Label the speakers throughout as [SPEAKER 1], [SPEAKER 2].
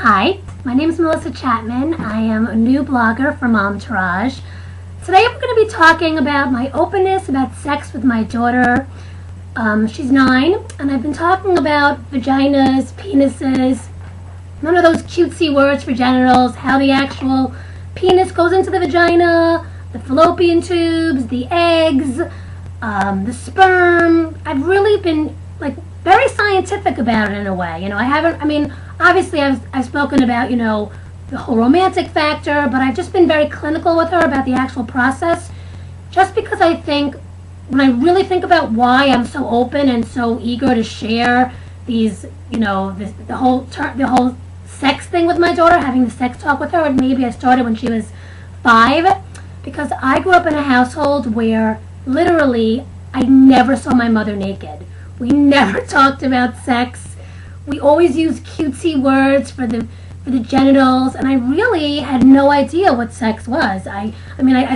[SPEAKER 1] Hi, my name is Melissa Chapman. I am a new blogger for Momtourage. Today I'm going to be talking about my openness about sex with my daughter. She's 9, and I've been talking about vaginas, penises, none of those cutesy words for genitals, how the actual penis goes into the vagina, the fallopian tubes, the eggs, the sperm. I've really been very scientific about it in a way. Obviously I've spoken about, the whole romantic factor, but I've just been very clinical with her about the actual process, just because I think when I really think about why I'm so open and so eager to share these, the whole sex thing with my daughter, having the sex talk with her, and maybe I started when she was 5, because I grew up in a household where literally I never saw my mother naked. We never talked about sex. We always used cutesy words for the genitals, and I really had no idea what sex was. I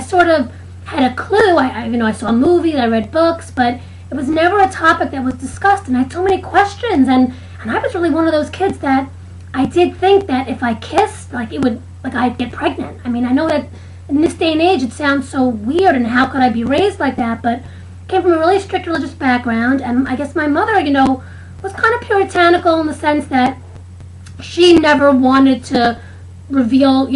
[SPEAKER 1] sort of had a clue. I saw movies, I read books, but it was never a topic that was discussed, and I had so many questions, and I was really one of those kids that I did think that if I kissed, I'd get pregnant. I know that in this day and age it sounds so weird, and how could I be raised like that, but came from a really strict religious background, and I guess my mother, was kind of puritanical in the sense that she never wanted to reveal,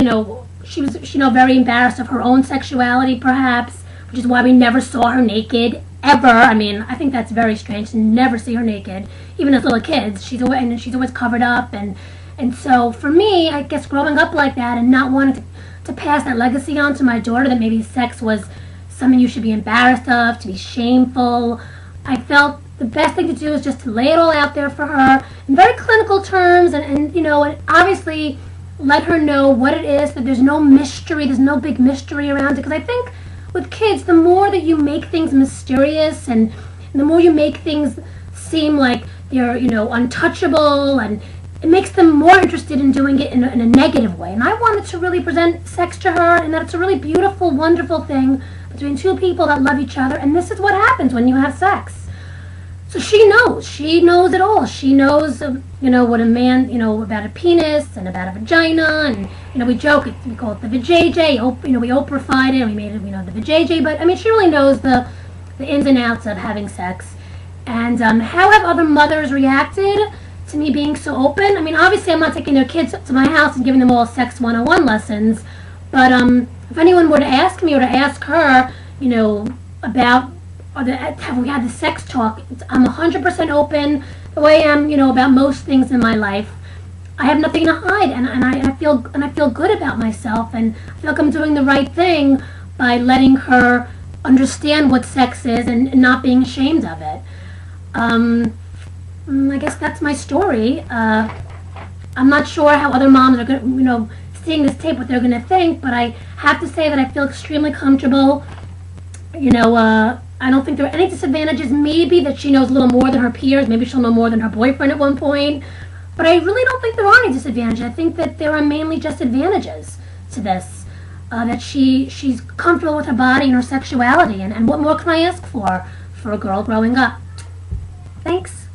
[SPEAKER 1] she was, very embarrassed of her own sexuality, perhaps, which is why we never saw her naked, ever. I think that's very strange to never see her naked, even as little kids. She's always covered up, and so for me, I guess growing up like that and not wanting to pass that legacy on to my daughter, that maybe sex was something you should be embarrassed of, to be shameful, I felt the best thing to do is just to lay it all out there for her in very clinical terms, and obviously let her know what it is, that there's no mystery, there's no big mystery around it, because I think with kids, the more that you make things mysterious and the more you make things seem like they're, untouchable, and it makes them more interested in doing it in a negative way. And I wanted to really present sex to her, and that it's a really beautiful, wonderful thing between two people that love each other, and this is what happens when you have sex. So she knows it all. She knows, what a man, about a penis and about a vagina, and, we joke, we call it the vajayjay, we Oprah-fied it, and we made it, the vajayjay, but, she really knows the ins and outs of having sex. And how have other mothers reacted to me being so open? Obviously I'm not taking their kids to my house and giving them all sex 101 lessons, but if anyone were to ask me or to ask her, about have we had the sex talk, I'm 100% open, the way I am, about most things in my life. I have nothing to hide, and I feel good about myself, and I feel like I'm doing the right thing by letting her understand what sex is and not being ashamed of it. I guess that's my story. I'm not sure how other moms are going, seeing this tape, what they're going to think, but I have to say that I feel extremely comfortable. I don't think there are any disadvantages. Maybe that she knows a little more than her peers. Maybe she'll know more than her boyfriend at one point. But I really don't think there are any disadvantages. I think that there are mainly just advantages to this. That she's comfortable with her body and her sexuality. And what more can I ask for a girl growing up? Thanks.